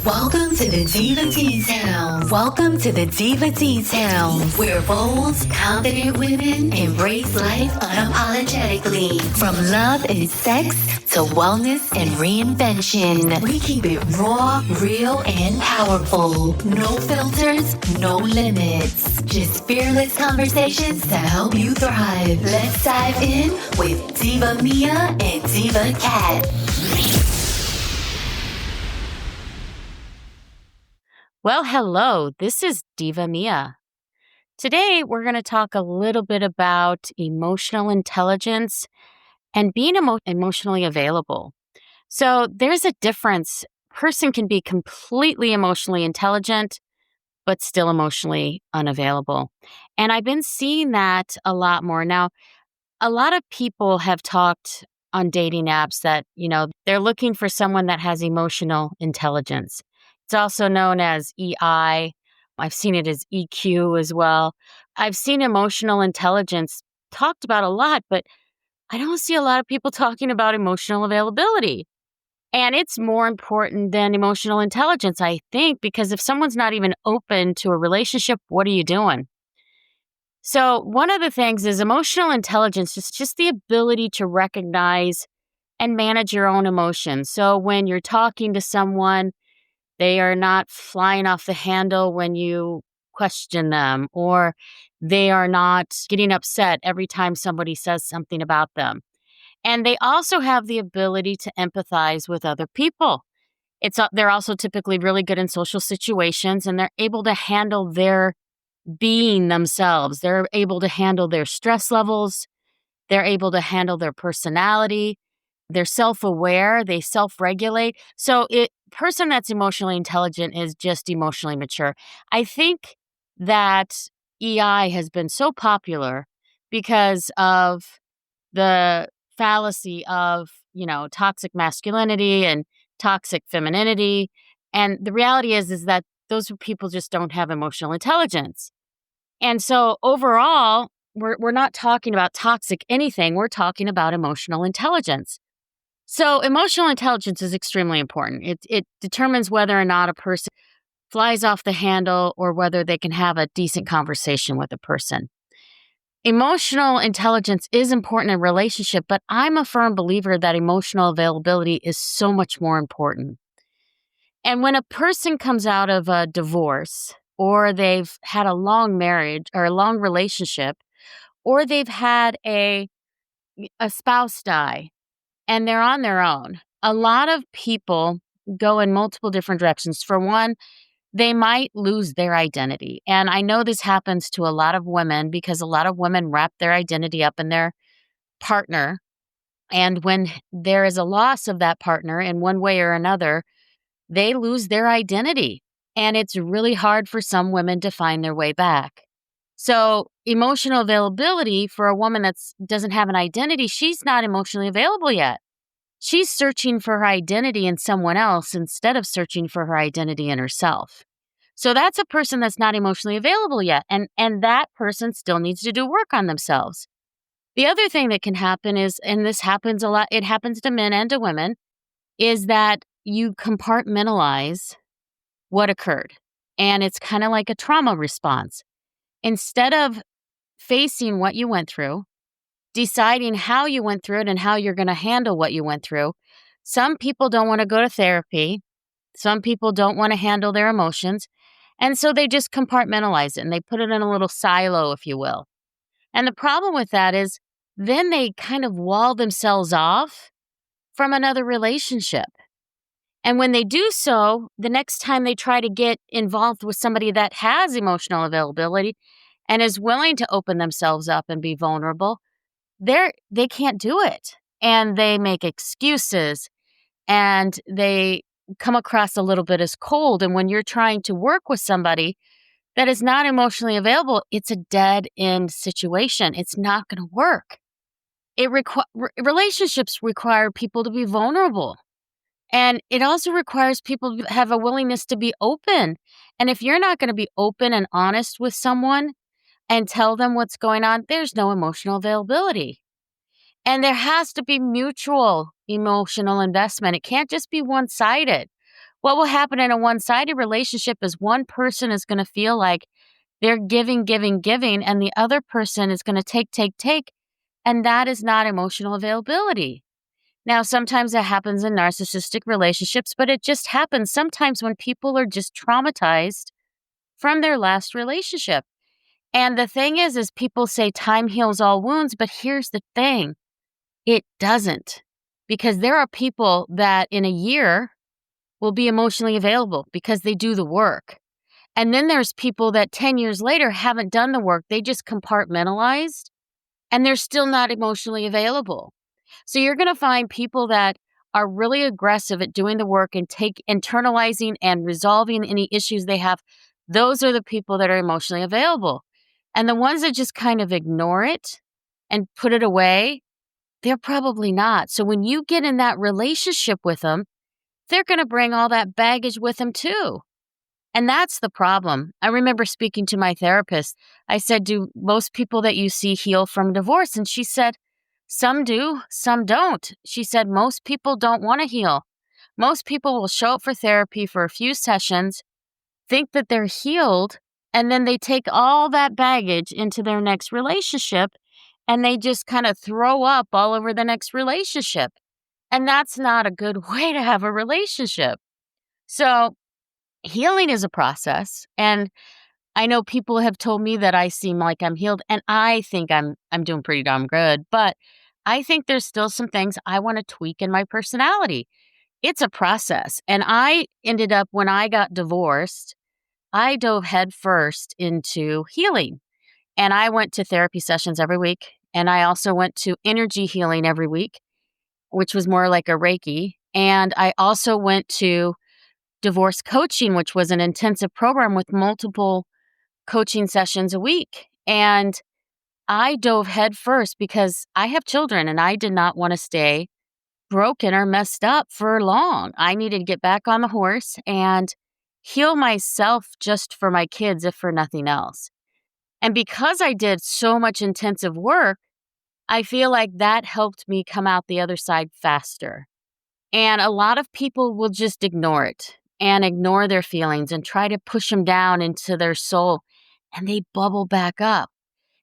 Welcome to the Diva Details. Welcome to the Diva Details, where bold, confident women embrace life unapologetically. From love and sex to wellness and reinvention, we keep it raw, real, and powerful. No filters, no limits. Just fearless conversations to help you thrive. Let's dive in with Diva Mia and Diva Cat. Well, hello, this is Diva Mia. Today, we're going to talk a little bit about emotional intelligence and being emotionally available. So there's a difference. A person can be completely emotionally intelligent, but still emotionally unavailable. And I've been seeing that a lot more. Now, a lot of people have talked on dating apps that, they're looking for someone that has emotional intelligence. It's also known as EI. I've seen it as EQ as well. I've seen emotional intelligence talked about a lot, but I don't see a lot of people talking about emotional availability. And it's more important than emotional intelligence, I think, because if someone's not even open to a relationship, what are you doing? So one of the things is emotional intelligence is just the ability to recognize and manage your own emotions. So when you're talking to someone, they are not flying off the handle when you question them, or they are not getting upset every time somebody says something about them. And they also have the ability to empathize with other people. They're also typically really good in social situations, and they're able to handle their being themselves. They're able to handle their stress levels. They're able to handle their personality. They're self-aware. They self-regulate. So person that's emotionally intelligent is just emotionally mature. I think that EI has been so popular because of the fallacy of, toxic masculinity and toxic femininity. And the reality is that those people just don't have emotional intelligence. And so overall, we're not talking about toxic anything. We're talking about emotional intelligence. So emotional intelligence is extremely important. It determines whether or not a person flies off the handle or whether they can have a decent conversation with a person. Emotional intelligence is important in a relationship, but I'm a firm believer that emotional availability is so much more important. And when a person comes out of a divorce, or they've had a long marriage or a long relationship, or they've had a spouse die and they're on their own, a lot of people go in multiple different directions. For one, they might lose their identity. And I know this happens to a lot of women because a lot of women wrap their identity up in their partner. And when there is a loss of that partner in one way or another, they lose their identity. And it's really hard for some women to find their way back. So emotional availability for a woman that doesn't have an identity, she's not emotionally available yet. She's searching for her identity in someone else instead of searching for her identity in herself. So that's a person that's not emotionally available yet. And that person still needs to do work on themselves. The other thing that can happen is, and this happens a lot, it happens to men and to women, is that you compartmentalize what occurred. And it's kind of like a trauma response. Instead of facing what you went through, deciding how you went through it and how you're going to handle what you went through, some people don't want to go to therapy. Some people don't want to handle their emotions. And so they just compartmentalize it and they put it in a little silo, if you will. And the problem with that is then they kind of wall themselves off from another relationship. And when they do so, the next time they try to get involved with somebody that has emotional availability and is willing to open themselves up and be vulnerable, they can't do it. And they make excuses and they come across a little bit as cold. And when you're trying to work with somebody that is not emotionally available, it's a dead end situation. It's not going to work. Relationships require people to be vulnerable. And it also requires people to have a willingness to be open. And if you're not going to be open and honest with someone and tell them what's going on, there's no emotional availability. And there has to be mutual emotional investment. It can't just be one-sided. What will happen in a one-sided relationship is one person is going to feel like they're giving, giving, giving, and the other person is going to take, take, take. And that is not emotional availability. Now, sometimes it happens in narcissistic relationships, but it just happens sometimes when people are just traumatized from their last relationship. And the thing is people say time heals all wounds, but here's the thing. It doesn't. Because there are people that in a year will be emotionally available because they do the work. And then there's people that 10 years later haven't done the work. They just compartmentalized and they're still not emotionally available. So you're going to find people that are really aggressive at doing the work and internalizing and resolving any issues they have. Those are the people that are emotionally available. And the ones that just kind of ignore it and put it away, they're probably not. So when you get in that relationship with them, they're going to bring all that baggage with them too. And that's the problem. I remember speaking to my therapist. I said, do most people that you see heal from divorce? And she said, some do, some don't. She said, most people don't want to heal. Most people will show up for therapy for a few sessions, think that they're healed, and then they take all that baggage into their next relationship, and they just kind of throw up all over the next relationship. And that's not a good way to have a relationship. So healing is a process. And I know people have told me that I seem like I'm healed, and I think I'm doing pretty darn good. But I think there's still some things I want to tweak in my personality. It's a process. And I ended up, when I got divorced, I dove headfirst into healing. And I went to therapy sessions every week. And I also went to energy healing every week, which was more like a Reiki. And I also went to divorce coaching, which was an intensive program with multiple coaching sessions a week. And I dove headfirst because I have children and I did not want to stay broken or messed up for long. I needed to get back on the horse and heal myself just for my kids, if for nothing else. And because I did so much intensive work, I feel like that helped me come out the other side faster. And a lot of people will just ignore it and ignore their feelings and try to push them down into their soul, and they bubble back up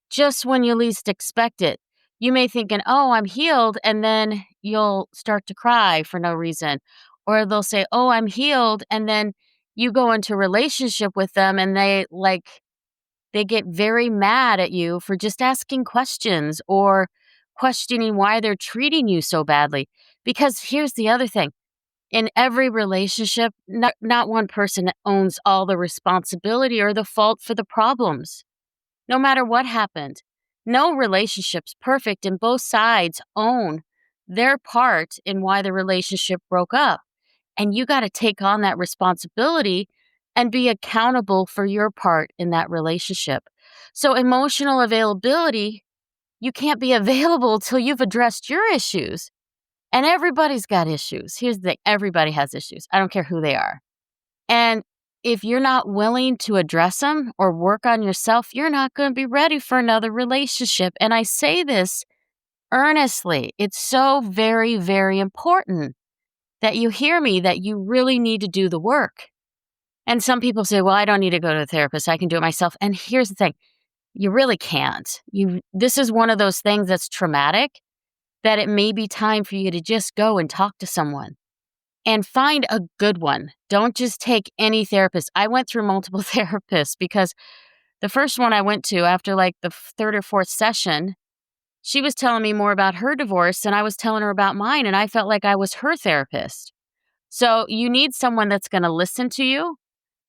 just when you least expect it. You may think, oh, I'm healed, and then you'll start to cry for no reason. Or they'll say, oh, I'm healed, and then you go into a relationship with them and they get very mad at you for just asking questions or questioning why they're treating you so badly. Because here's the other thing. In every relationship, not one person owns all the responsibility or the fault for the problems. No matter what happened, no relationship's perfect, and both sides own their part in why the relationship broke up. And you got to take on that responsibility and be accountable for your part in that relationship. So emotional availability, you can't be available till you've addressed your issues. And everybody's got issues. Here's the thing, everybody has issues. I don't care who they are. And if you're not willing to address them or work on yourself, you're not going to be ready for another relationship. And I say this earnestly. It's so very, very important that you hear me, that you really need to do the work. And some people say, well, I don't need to go to a therapist. I can do it myself. And here's the thing. You really can't. This is one of those things that's traumatic, that it may be time for you to just go and talk to someone and find a good one. Don't just take any therapist. I went through multiple therapists because the first one I went to, after like the third or fourth session, she was telling me more about her divorce than I was telling her about mine. And I felt like I was her therapist. So you need someone that's going to listen to you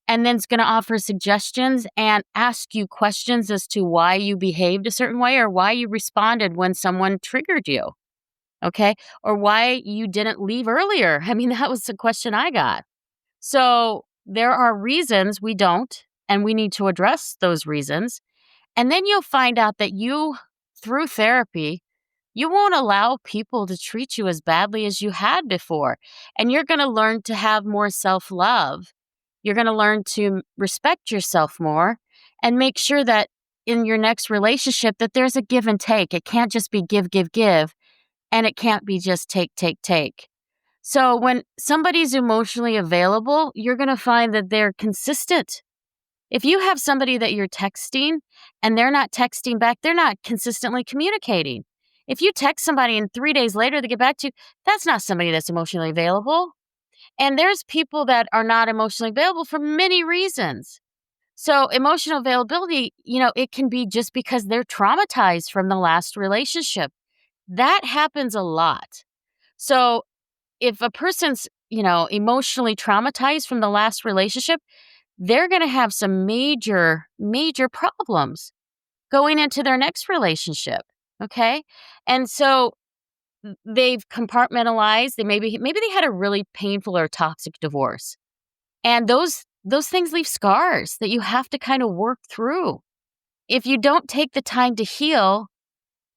and then is going to offer suggestions and ask you questions as to why you behaved a certain way or why you responded when someone triggered you. Okay. Or why you didn't leave earlier. I mean, that was the question I got. So there are reasons we don't, and we need to address those reasons. And then you'll find out that through therapy, you won't allow people to treat you as badly as you had before. And you're going to learn to have more self-love. You're going to learn to respect yourself more and make sure that in your next relationship that there's a give and take. It can't just be give, give, give. And it can't be just take, take, take. So when somebody's emotionally available, you're going to find that they're consistent. If you have somebody that you're texting and they're not texting back, they're not consistently communicating. If you text somebody and 3 days later they get back to you, that's not somebody that's emotionally available. And there's people that are not emotionally available for many reasons. So emotional availability, it can be just because they're traumatized from the last relationship. That happens a lot. So if a person's, emotionally traumatized from the last relationship, they're going to have some major, major problems going into their next relationship. Okay. And so they've compartmentalized. Maybe they had a really painful or toxic divorce. And those things leave scars that you have to kind of work through. If you don't take the time to heal,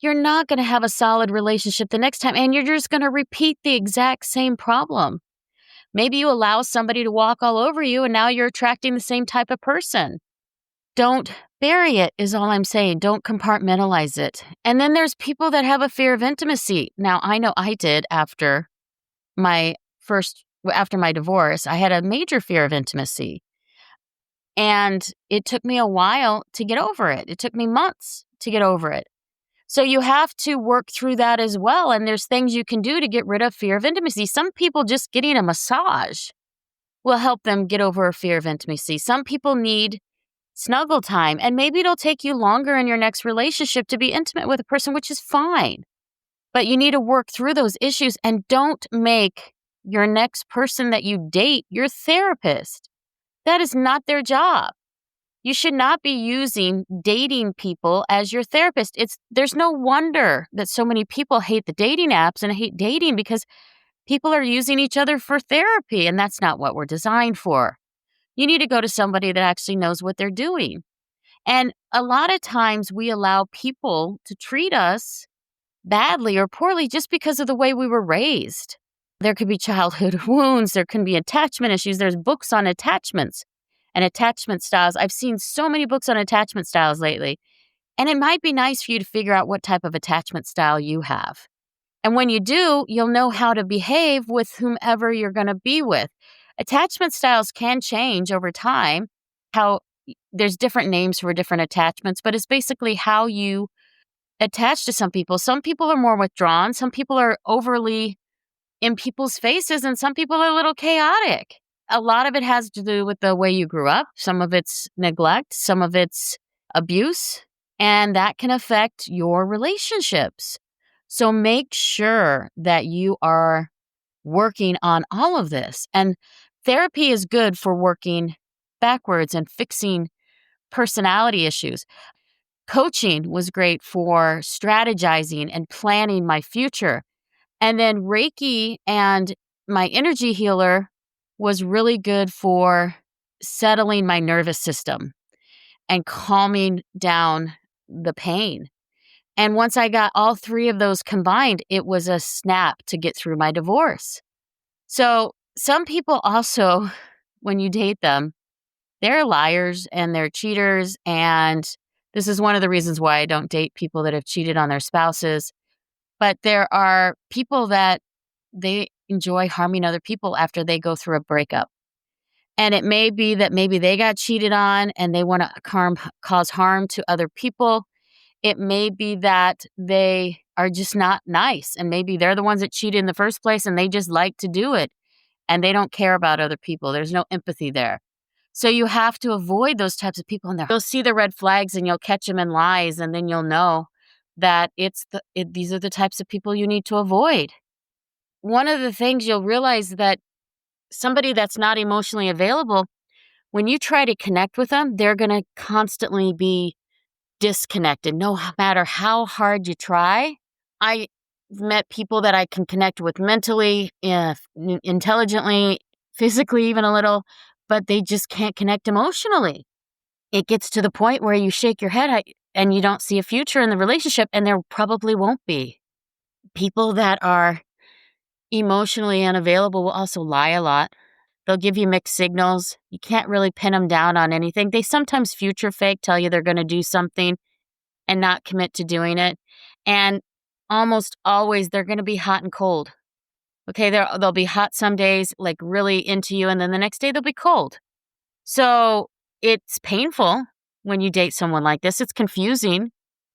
you're not going to have a solid relationship the next time, and you're just going to repeat the exact same problem. Maybe you allow somebody to walk all over you, and now you're attracting the same type of person. Don't bury it, is all I'm saying. Don't compartmentalize it. And then there's people that have a fear of intimacy. Now, I know I did after my divorce. I had a major fear of intimacy. And it took me a while to get over it. It took me months to get over it. So you have to work through that as well. And there's things you can do to get rid of fear of intimacy. Some people just getting a massage will help them get over a fear of intimacy. Some people need snuggle time, and maybe it'll take you longer in your next relationship to be intimate with a person, which is fine. But you need to work through those issues, and don't make your next person that you date your therapist. That is not their job. You should not be using dating people as your therapist. There's no wonder that so many people hate the dating apps and hate dating, because people are using each other for therapy, and that's not what we're designed for. You need to go to somebody that actually knows what they're doing. And a lot of times we allow people to treat us badly or poorly just because of the way we were raised. There could be childhood wounds. There can be attachment issues. There's books on attachments and attachment styles. I've seen so many books on attachment styles lately. And it might be nice for you to figure out what type of attachment style you have. And when you do, you'll know how to behave with whomever you're going to be with. Attachment styles can change over time. There's different names for different attachments, but it's basically how you attach to some people. Some people are more withdrawn. Some people are overly in people's faces, and some people are a little chaotic. A lot of it has to do with the way you grew up. Some of it's neglect, some of it's abuse, and that can affect your relationships. So make sure that you are working on all of this. And therapy is good for working backwards and fixing personality issues. Coaching was great for strategizing and planning my future. And then Reiki and my energy healer was really good for settling my nervous system and calming down the pain. And once I got all three of those combined, it was a snap to get through my divorce. So some people also, when you date them, they're liars and they're cheaters. And this is one of the reasons why I don't date people that have cheated on their spouses. But there are people that they enjoy harming other people after they go through a breakup. And it may be that maybe they got cheated on and they want to cause harm to other people. It may be that they are just not nice, and maybe they're the ones that cheated in the first place and they just like to do it and they don't care about other people. There's no empathy there. So you have to avoid those types of people in there. You'll see the red flags and you'll catch them in lies, and then you'll know that these are the types of people you need to avoid. One of the things you'll realize that somebody that's not emotionally available, when you try to connect with them, they're going to constantly be disconnected, no matter how hard you try. I've met people that I can connect with mentally, intelligently, physically, even a little, but they just can't connect emotionally. It gets to the point where you shake your head and you don't see a future in the relationship, and there probably won't be. People that are emotionally unavailable will also lie a lot. They'll give you mixed signals. You can't really pin them down on anything. They sometimes future fake, tell you they're going to do something and not commit to doing it. And almost always they're going to be hot and cold. Okay, they'll be hot some days, like really into you, and then the next day they'll be cold. So it's painful when you date someone like this. It's confusing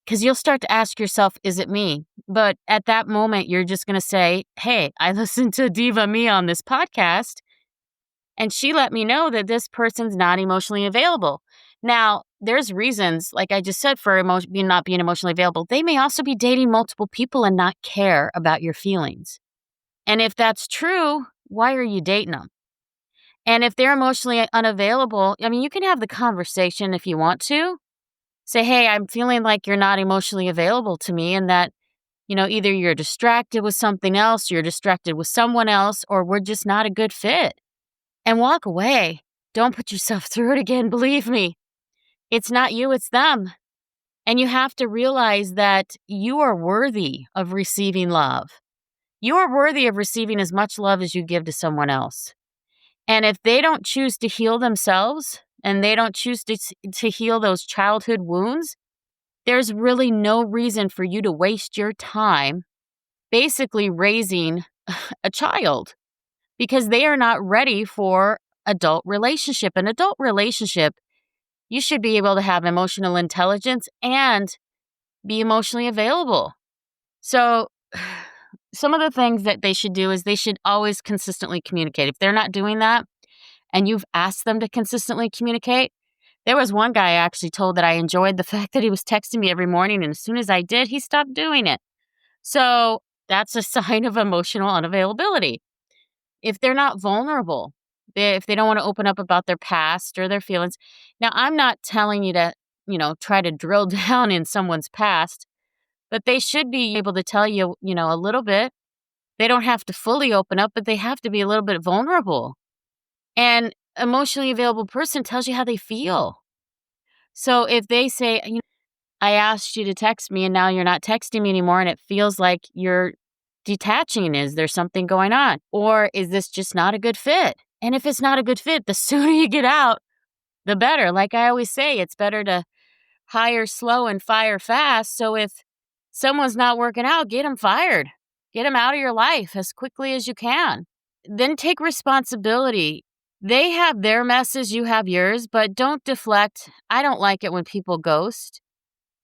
because you'll start to ask yourself, is it me? But at that moment, you're just going to say, hey, I listened to Diva Mia on this podcast, and she let me know that this person's not emotionally available. Now, there's reasons, like I just said, for not being emotionally available. They may also be dating multiple people and not care about your feelings. And if that's true, why are you dating them? And if they're emotionally unavailable, I mean, you can have the conversation if you want to. Say, hey, I'm feeling like you're not emotionally available to me, and that, either you're distracted with something else, you're distracted with someone else, or we're just not a good fit. And walk away. Don't put yourself through it again. Believe me, it's not you, it's them. And you have to realize that you are worthy of receiving love. You are worthy of receiving as much love as you give to someone else. And if they don't choose to heal themselves and they don't choose to heal those childhood wounds, there's really no reason for you to waste your time basically raising a child, because they are not ready for adult relationship. An adult relationship, you should be able to have emotional intelligence and be emotionally available. So some of the things that they should do is they should always consistently communicate. If they're not doing that and you've asked them to consistently communicate, there was one guy I actually told that I enjoyed the fact that he was texting me every morning, and as soon as I did, he stopped doing it. So that's a sign of emotional unavailability. If they're not vulnerable, if they don't want to open up about their past or their feelings. Now, I'm not telling you to, try to drill down in someone's past, but they should be able to tell you, a little bit. They don't have to fully open up, but they have to be a little bit vulnerable. And emotionally available person tells you how they feel. So if they say, I asked you to text me and now you're not texting me anymore and it feels like you're detaching, is there something going on? Or is this just not a good fit? And if it's not a good fit, the sooner you get out, the better. Like I always say, it's better to hire slow and fire fast. So if someone's not working out, get them fired. Get them out of your life as quickly as you can. Then take responsibility. They have their messes, you have yours, but don't deflect. I don't like it when people ghost,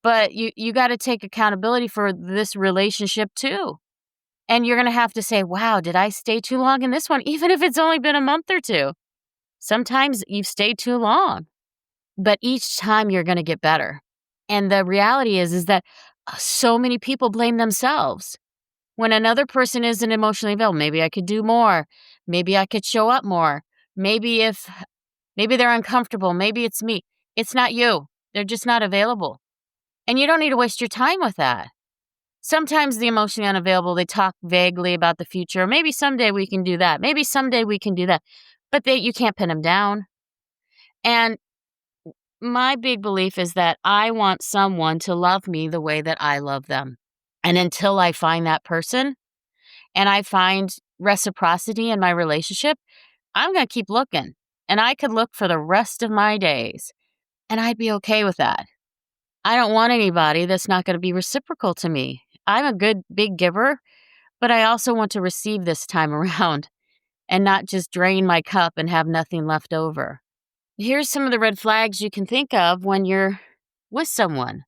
but you got to take accountability for this relationship too. And you're going to have to say, wow, did I stay too long in this one? Even if it's only been a month or two. Sometimes you've stayed too long, but each time you're going to get better. And the reality is that so many people blame themselves. When another person isn't emotionally available, maybe I could do more. Maybe I could show up more. Maybe they're uncomfortable. Maybe it's me. It's not you. They're just not available. And you don't need to waste your time with that. Sometimes the emotionally unavailable, they talk vaguely about the future. Maybe someday we can do that. Maybe someday we can do that. But you can't pin them down. And my big belief is that I want someone to love me the way that I love them. And until I find that person and I find reciprocity in my relationship, I'm going to keep looking. And I could look for the rest of my days. And I'd be okay with that. I don't want anybody that's not going to be reciprocal to me. I'm a good big giver, but I also want to receive this time around and not just drain my cup and have nothing left over. Here's some of the red flags you can think of when you're with someone.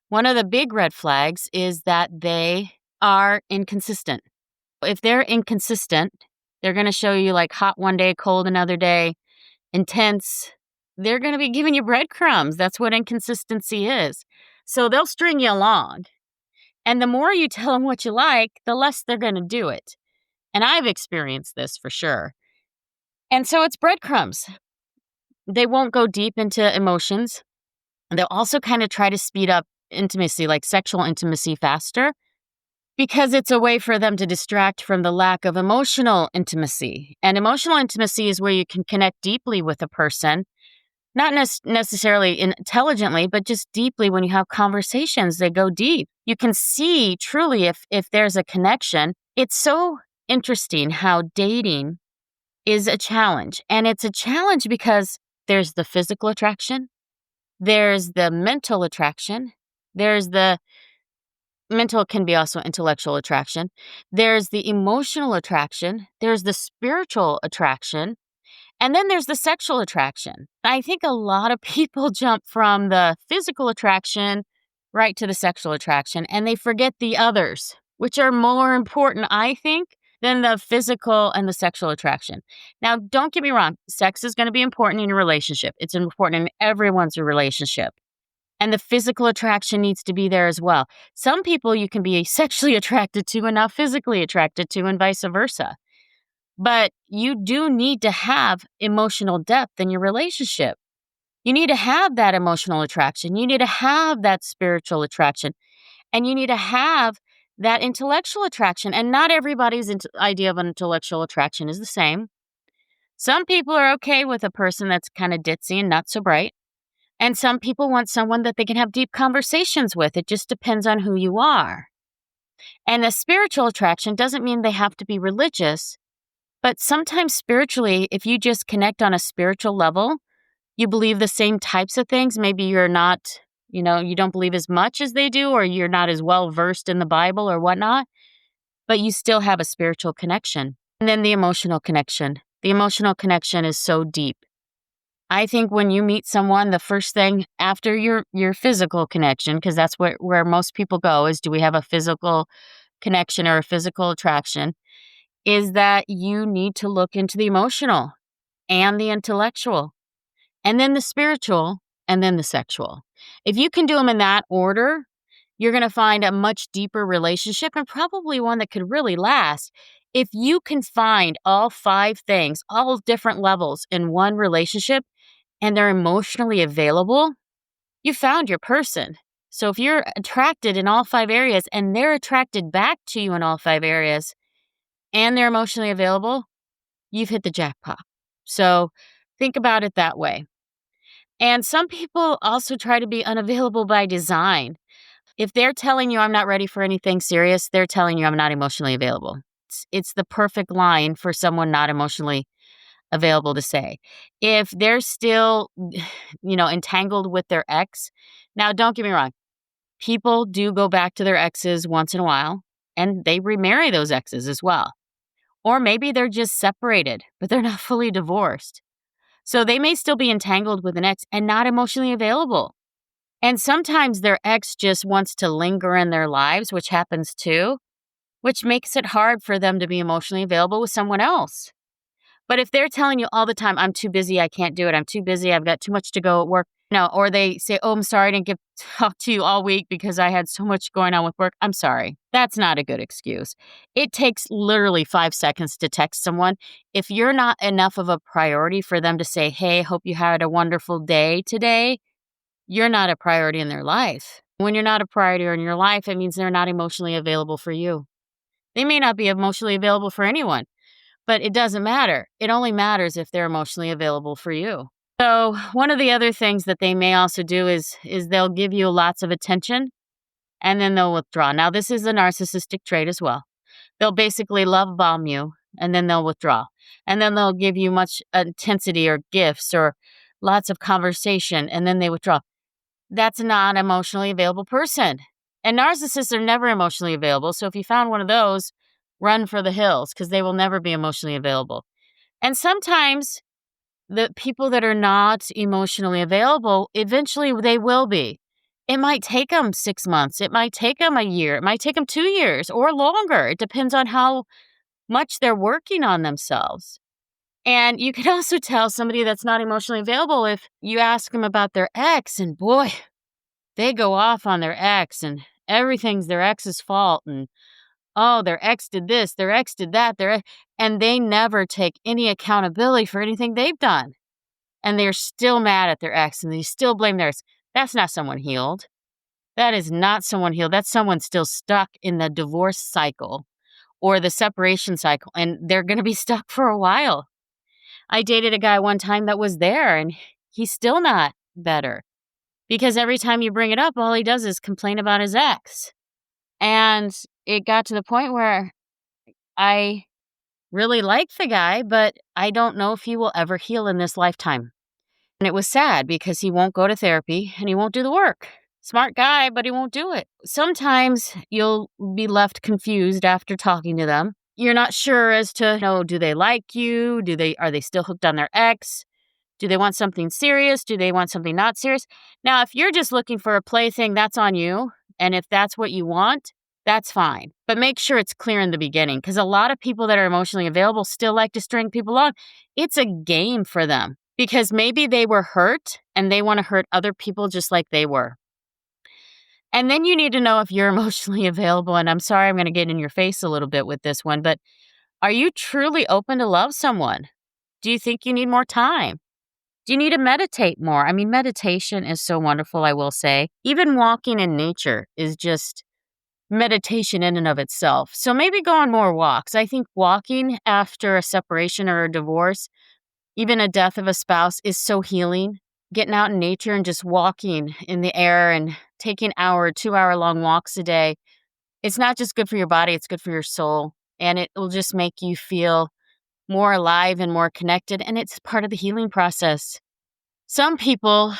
One of the big red flags is that they are inconsistent. If they're inconsistent, they're going to show you like hot one day, cold another day, intense. They're going to be giving you breadcrumbs. That's what inconsistency is. So they'll string you along. And the more you tell them what you like, the less they're going to do it. And I've experienced this for sure. And so it's breadcrumbs. They won't go deep into emotions. They'll also kind of try to speed up intimacy, like sexual intimacy, faster, because it's a way for them to distract from the lack of emotional intimacy. And emotional intimacy is where you can connect deeply with a person, not necessarily intelligently, but just deeply. When you have conversations, they go deep. You can see truly if there's a connection. It's so interesting how dating is a challenge. And it's a challenge because there's the physical attraction, there's the mental attraction, there's the mental can be also intellectual attraction. There's the emotional attraction. There's the spiritual attraction. And then there's the sexual attraction. I think a lot of people jump from the physical attraction right to the sexual attraction, and they forget the others, which are more important, I think, than the physical and the sexual attraction. Now, don't get me wrong. Sex is going to be important in your relationship. It's important in everyone's relationship. And the physical attraction needs to be there as well. Some people you can be sexually attracted to and not physically attracted to, and vice versa. But you do need to have emotional depth in your relationship. You need to have that emotional attraction. You need to have that spiritual attraction. And you need to have that intellectual attraction. And not everybody's idea of an intellectual attraction is the same. Some people are okay with a person that's kind of ditzy and not so bright. And some people want someone that they can have deep conversations with. It just depends on who you are. And the spiritual attraction doesn't mean they have to be religious. But sometimes spiritually, if you just connect on a spiritual level, you believe the same types of things. Maybe you're not, you don't believe as much as they do, or you're not as well versed in the Bible or whatnot, but you still have a spiritual connection. And then the emotional connection. The emotional connection is so deep. I think when you meet someone, the first thing after your physical connection, because that's where most people go, is do we have a physical connection or a physical attraction, is that you need to look into the emotional and the intellectual, and then the spiritual, and then the sexual. If you can do them in that order, you're going to find a much deeper relationship, and probably one that could really last. If you can find all 5 things, all different levels in one relationship, and they're emotionally available, you found your person. So if you're attracted in all 5 areas and they're attracted back to you in all 5 areas and they're emotionally available, you've hit the jackpot. So think about it that way. And some people also try to be unavailable by design. If they're telling you I'm not ready for anything serious, they're telling you I'm not emotionally available. It's the perfect line for someone not emotionally available to say. If they're still, entangled with their ex. Now, don't get me wrong. People do go back to their exes once in a while, and they remarry those exes as well. Or maybe they're just separated, but they're not fully divorced. So they may still be entangled with an ex and not emotionally available. And sometimes their ex just wants to linger in their lives, which happens too, which makes it hard for them to be emotionally available with someone else. But if they're telling you all the time, I'm too busy, I can't do it, I'm too busy, I've got too much to go at work, or they say, oh, I'm sorry, I didn't get to talk to you all week because I had so much going on with work. I'm sorry. That's not a good excuse. It takes literally 5 seconds to text someone. If you're not enough of a priority for them to say, hey, hope you had a wonderful day today, you're not a priority in their life. When you're not a priority in your life, it means they're not emotionally available for you. They may not be emotionally available for anyone. But it doesn't matter. It only matters if they're emotionally available for you. So one of the other things that they may also do is they'll give you lots of attention and then they'll withdraw. Now, this is a narcissistic trait as well. They'll basically love bomb you and then they'll withdraw. And then they'll give you much intensity or gifts or lots of conversation and then they withdraw. That's not an emotionally available person. And narcissists are never emotionally available. So if you found one of those, run for the hills because they will never be emotionally available. And sometimes the people that are not emotionally available, eventually they will be. It might take them 6 months. It might take them a year. It might take them 2 years or longer. It depends on how much they're working on themselves. And you can also tell somebody that's not emotionally available if you ask them about their ex and boy, they go off on their ex and everything's their ex's fault and oh, their ex did this, their ex did that, and they never take any accountability for anything they've done. And they're still mad at their ex and they still blame their ex. That's not someone healed. That is not someone healed. That's someone still stuck in the divorce cycle or the separation cycle, and they're going to be stuck for a while. I dated a guy one time that was there, and he's still not better because every time you bring it up, all he does is complain about his ex. And it got to the point where I really like the guy, but I don't know if he will ever heal in this lifetime. And it was sad because he won't go to therapy and he won't do the work. Smart guy, but he won't do it. Sometimes you'll be left confused after talking to them. You're not sure as to, do they like you? Are they still hooked on their ex? Do they want something serious? Do they want something not serious? Now, if you're just looking for a plaything, that's on you. And if that's what you want, that's fine. But make sure it's clear in the beginning, because a lot of people that are emotionally available still like to string people along. It's a game for them because maybe they were hurt and they want to hurt other people just like they were. And then you need to know if you're emotionally available. And I'm sorry, I'm going to get in your face a little bit with this one, but are you truly open to love someone? Do you think you need more time? Do you need to meditate more? I mean, meditation is so wonderful, I will say. Even walking in nature is just meditation in and of itself. So maybe go on more walks. I think walking after a separation or a divorce, even a death of a spouse, is so healing. Getting out in nature and just walking in the air and taking 2-hour long walks a day. It's not just good for your body, it's good for your soul. And it will just make you feel more alive and more connected. And it's part of the healing process. Some people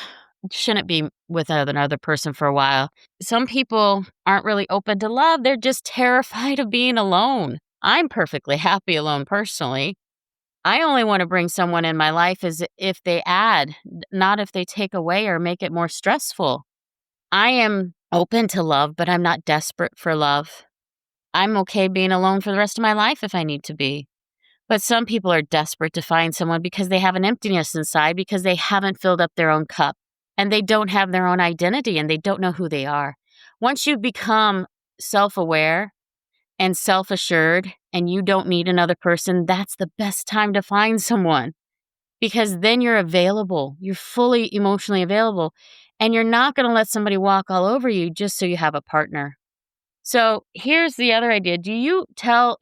shouldn't be with another person for a while. Some people aren't really open to love. They're just terrified of being alone. I'm perfectly happy alone personally. I only want to bring someone in my life as if they add, not if they take away or make it more stressful. I am open to love, but I'm not desperate for love. I'm okay being alone for the rest of my life if I need to be. But some people are desperate to find someone because they have an emptiness inside because they haven't filled up their own cup and they don't have their own identity and they don't know who they are. Once you become self-aware and self-assured and you don't need another person, that's the best time to find someone because then you're available. You're fully emotionally available and you're not going to let somebody walk all over you just so you have a partner. So here's the other idea. Do you talk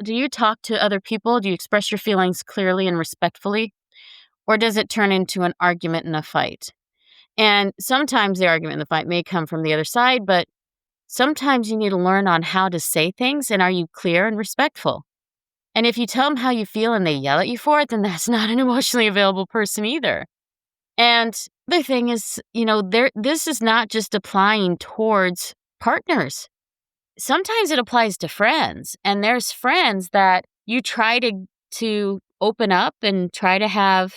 to other people? Do you express your feelings clearly and respectfully? Or does it turn into an argument and a fight? And sometimes the argument and the fight may come from the other side, but sometimes you need to learn on how to say things and are you clear and respectful? And if you tell them how you feel and they yell at you for it, then that's not an emotionally available person either. And the thing is, this is not just applying towards partners. Sometimes it applies to friends, and there's friends that you try to open up and try to have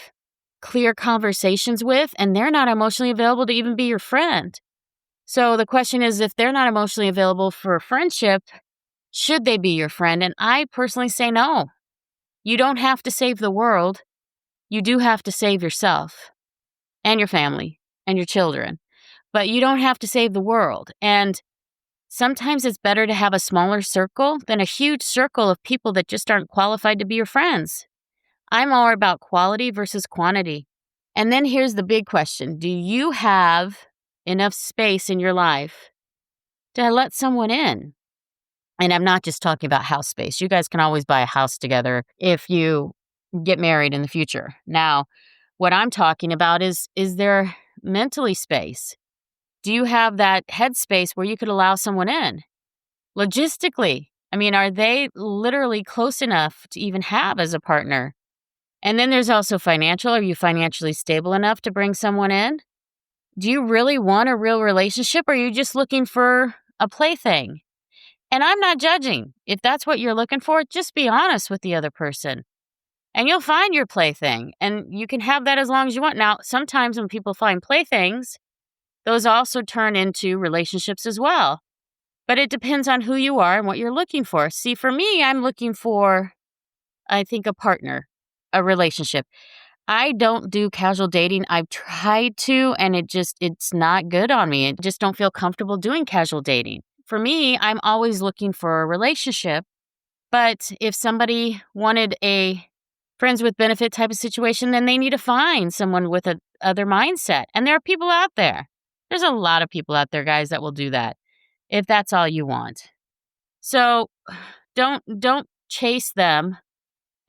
clear conversations with, and they're not emotionally available to even be your friend. So the question is, if they're not emotionally available for a friendship, should they be your friend? And I personally say no. You don't have to save the world. You do have to save yourself and your family and your children, but you don't have to save the world. And sometimes it's better to have a smaller circle than a huge circle of people that just aren't qualified to be your friends. I'm more about quality versus quantity. And then here's the big question. Do you have enough space in your life to let someone in? And I'm not just talking about house space. You guys can always buy a house together if you get married in the future. Now, what I'm talking about is there mentally space? Do you have that headspace where you could allow someone in? Logistically, I mean, are they literally close enough to even have as a partner? And then there's also financial. Are you financially stable enough to bring someone in? Do you really want a real relationship or are you just looking for a plaything? And I'm not judging. If that's what you're looking for, just be honest with the other person. And you'll find your plaything. And you can have that as long as you want. Now, sometimes when people find playthings, those also turn into relationships as well. But it depends on who you are and what you're looking for. See, for me, I'm looking for, I think, a partner, a relationship. I don't do casual dating. I've tried to, and it's not good on me. I just don't feel comfortable doing casual dating. For me, I'm always looking for a relationship. But if somebody wanted a friends with benefit type of situation, then they need to find someone with a other mindset. And there are people out there. There's a lot of people out there, guys, that will do that if that's all you want. So don't chase them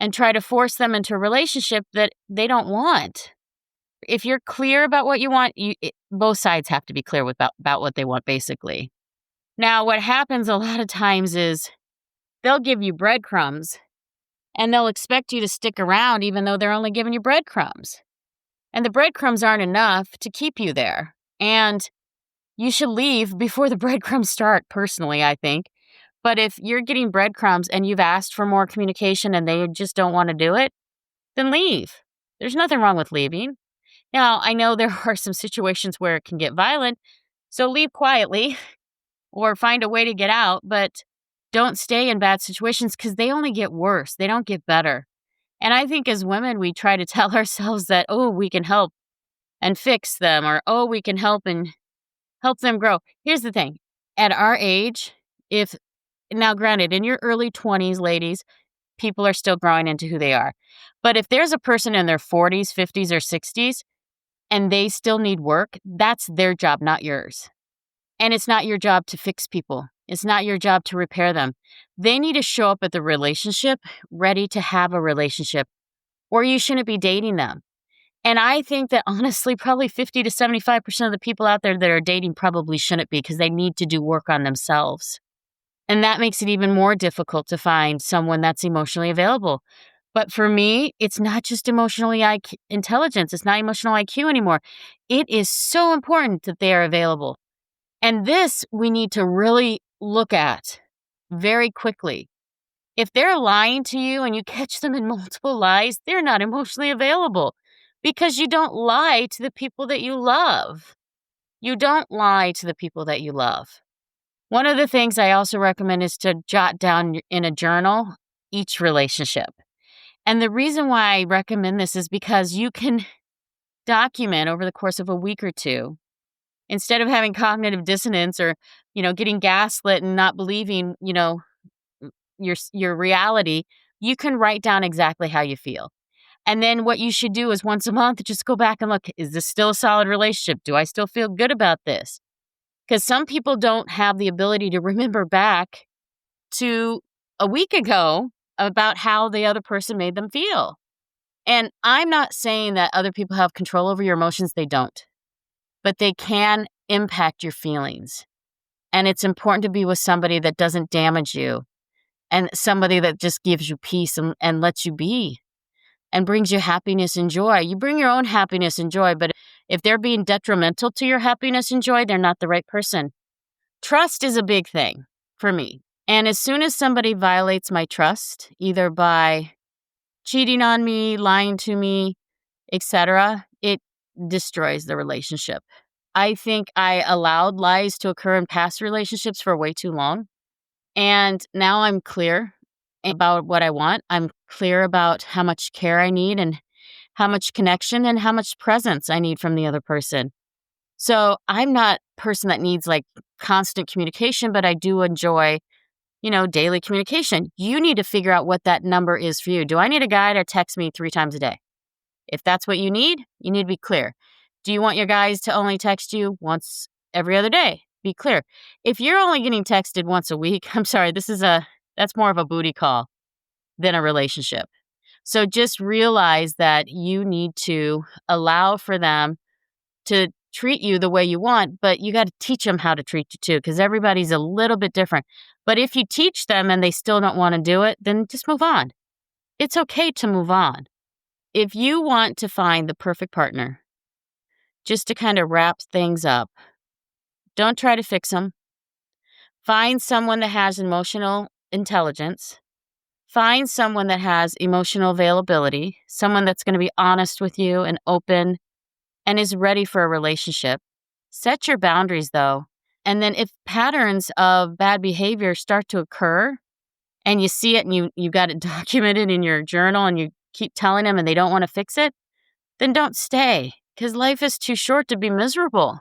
and try to force them into a relationship that they don't want. If you're clear about what you want, both sides have to be clear about what they want, basically. Now, what happens a lot of times is they'll give you breadcrumbs and they'll expect you to stick around even though they're only giving you breadcrumbs. And the breadcrumbs aren't enough to keep you there. And you should leave before the breadcrumbs start, personally, I think. But if you're getting breadcrumbs and you've asked for more communication and they just don't want to do it, then leave. There's nothing wrong with leaving. Now, I know there are some situations where it can get violent, so leave quietly or find a way to get out, but don't stay in bad situations because they only get worse. They don't get better. And I think as women, we try to tell ourselves that, oh, we can help and fix them, or, oh, we can help and help them grow. Here's the thing. At our age, now granted, in your early 20s, ladies, people are still growing into who they are. But if there's a person in their 40s, 50s, or 60s, and they still need work, that's their job, not yours. And it's not your job to fix people. It's not your job to repair them. They need to show up at the relationship ready to have a relationship, or you shouldn't be dating them. And I think that honestly, probably 50 to 75% of the people out there that are dating probably shouldn't be, because they need to do work on themselves. And that makes it even more difficult to find someone that's emotionally available. But for me, it's not just emotionally intelligence. It's not emotional IQ anymore. It is so important that they are available. And this we need to really look at very quickly. If they're lying to you and you catch them in multiple lies, they're not emotionally available, because you don't lie to the people that you love. You don't lie to the people that you love. One of the things I also recommend is to jot down in a journal each relationship. And the reason why I recommend this is because you can document over the course of a week or two, instead of having cognitive dissonance or, getting gaslit and not believing, your reality. You can write down exactly how you feel. And then what you should do is once a month, just go back and look, is this still a solid relationship? Do I still feel good about this? Because some people don't have the ability to remember back to a week ago about how the other person made them feel. And I'm not saying that other people have control over your emotions. They don't. But they can impact your feelings. And it's important to be with somebody that doesn't damage you, and somebody that just gives you peace and lets you be and brings you happiness and joy. You bring your own happiness and joy, but if they're being detrimental to your happiness and joy, they're not the right person. Trust is a big thing for me. And as soon as somebody violates my trust, either by cheating on me, lying to me, etc., it destroys the relationship. I think I allowed lies to occur in past relationships for way too long. And now I'm clear about what I want. I'm clear about how much care I need and how much connection and how much presence I need from the other person. So I'm not a person that needs like constant communication, but I do enjoy, daily communication. You need to figure out what that number is for you. Do I need a guy to text me 3 times a day? If that's what you need to be clear. Do you want your guys to only text you once every other day? Be clear. If you're only getting texted once a week, I'm sorry, that's more of a booty call than a relationship. So just realize that you need to allow for them to treat you the way you want, but you got to teach them how to treat you too, because everybody's a little bit different. But if you teach them and they still don't want to do it, then just move on. It's okay to move on. If you want to find the perfect partner, just to kind of wrap things up, don't try to fix them. Find someone that has emotional intelligence. Find someone that has emotional availability, someone that's going to be honest with you and open and is ready for a relationship. Set your boundaries, though. And then if patterns of bad behavior start to occur and you see it and you got it documented in your journal and you keep telling them and they don't want to fix it, then don't stay, because life is too short to be miserable.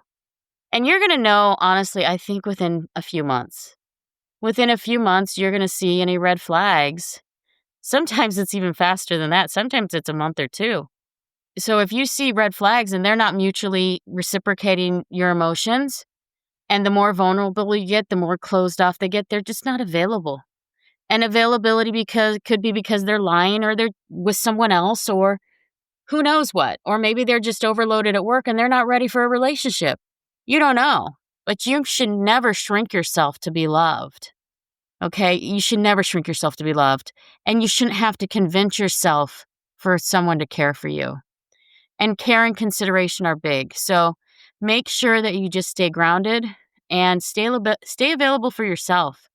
And you're going to know, honestly, I think within a few months. Within a few months, you're going to see any red flags. Sometimes it's even faster than that. Sometimes it's a month or 2. So if you see red flags and they're not mutually reciprocating your emotions, and the more vulnerable you get, the more closed off they get, they're just not available. And availability could be because they're lying or they're with someone else or who knows what. Or maybe they're just overloaded at work and they're not ready for a relationship. You don't know. But you should never shrink yourself to be loved. Okay? You should never shrink yourself to be loved. And you shouldn't have to convince yourself for someone to care for you. And care and consideration are big. So make sure that you just stay grounded and stay available for yourself.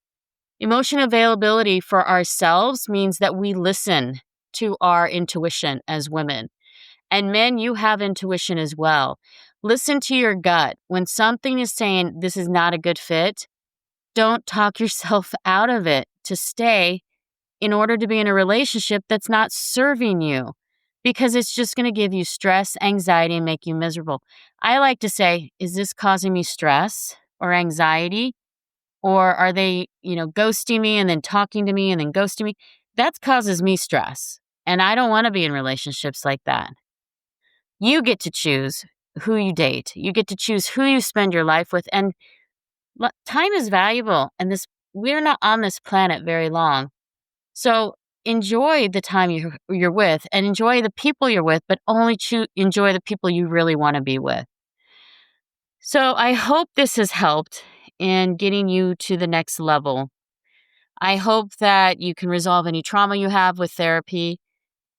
Emotion availability for ourselves means that we listen to our intuition as women. And men, you have intuition as well. Listen to your gut. When something is saying this is not a good fit, don't talk yourself out of it to stay in order to be in a relationship that's not serving you, because it's just going to give you stress, anxiety, and make you miserable. I like to say, is this causing me stress or anxiety? Or are they, ghosting me and then talking to me and then ghosting me? That causes me stress. And I don't want to be in relationships like that. You get to choose who you date. You get to choose who you spend your life with. And time is valuable. And we're not on this planet very long. So enjoy the time you're with and enjoy the people you're with, but only enjoy the people you really want to be with. So I hope this has helped in getting you to the next level. I hope that you can resolve any trauma you have with therapy.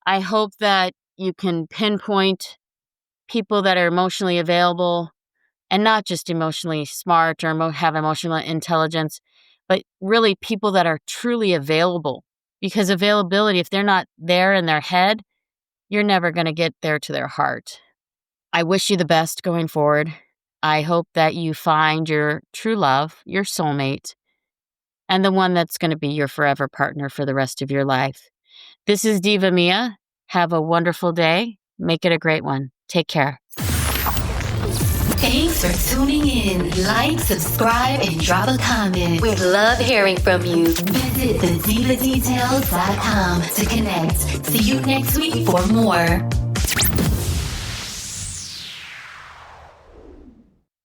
I hope that you can pinpoint people that are emotionally available and not just emotionally smart or have emotional intelligence, but really people that are truly available. Because availability, if they're not there in their head, you're never going to get there to their heart. I wish you the best going forward. I hope that you find your true love, your soulmate, and the one that's going to be your forever partner for the rest of your life. This is Diva Mia. Have a wonderful day. Make it a great one. Take care. Thanks for tuning in. Like, subscribe, and drop a comment. We'd love hearing from you. Visit thedivadetails.com to connect. See you next week for more.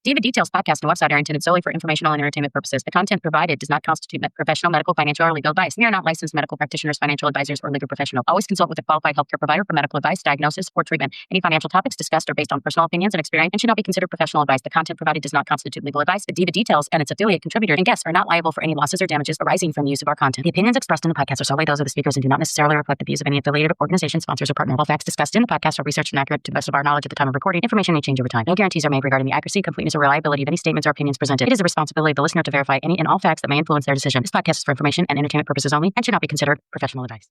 Diva Details podcast and website are intended solely for informational and entertainment purposes. The content provided does not constitute professional, medical, financial, or legal advice. We are not licensed medical practitioners, financial advisors, or legal professionals. Always consult with a qualified healthcare provider for medical advice, diagnosis, or treatment. Any financial topics discussed are based on personal opinions and experience and should not be considered professional advice. The content provided does not constitute legal advice. The Diva Details and its affiliate, contributor, and guests are not liable for any losses or damages arising from the use of our content. The opinions expressed in the podcast are solely those of the speakers and do not necessarily reflect the views of any affiliated organization, sponsors, or partner. All facts discussed in the podcast are researched and accurate to the best of our knowledge at the time of recording. Information may change over time. No guarantees are made regarding the accuracy, completeness, or reliability of any statements or opinions presented. It is the responsibility of the listener to verify any and all facts that may influence their decision. This podcast is for information and entertainment purposes only and should not be considered professional advice.